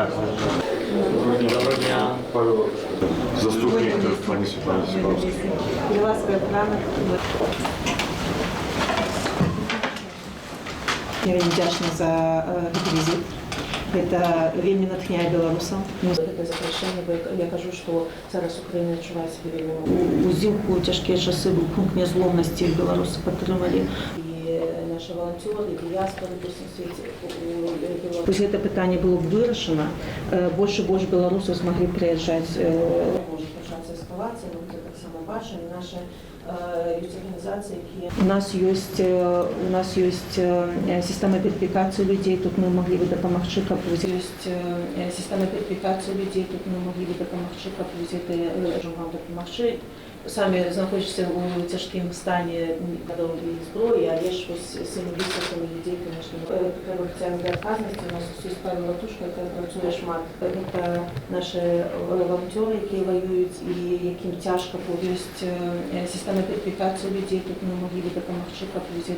Доброго дня. Павел, заступник пані Світлани Сікорської. Для вас ранок. Я вельмі вдячна за гэты візит. Гэта вельмі натхняе беларусаў. Гэта запрашэнне, бо я кажу, што зараз Украіна адчувае сябе вельмі. Узімку ў цяжкія часы быў пункт нязломнасці, беларусы падтрымалі. І нашы валанцёры, дыяспоры па ўсім свеце. Вось гэта пытанне было б вырашана, больш і больш беларусаў змаглі прыязджаць. Можа пачацца эскалацыя, мы гэта таксама бачым. Нашы ёсць арганізацыі, якія... У нас ёсць сістэма верыфікацыі людзей, тут мы маглі бы дапамагчы, каб Ёсць сістэма верыфікацыі людзей, тут мы маглі бы дапамагчы, каб можам вам дапамагчы. Самі знаходзіцеся ў цяжкім стане гадоўлі зброі, але ж вось з цымі высылкамі людзей, конечно, трэба прыцягнуць да адказнасці. У нас ёсць Павел Латушка, якая працуе шмат. Гэта нашы валанцёры, якія ваююць і якім цяжка. Ёсць сістэма верыфікацыі людзей, тут мы маглі бы дапамагчы, каб людзей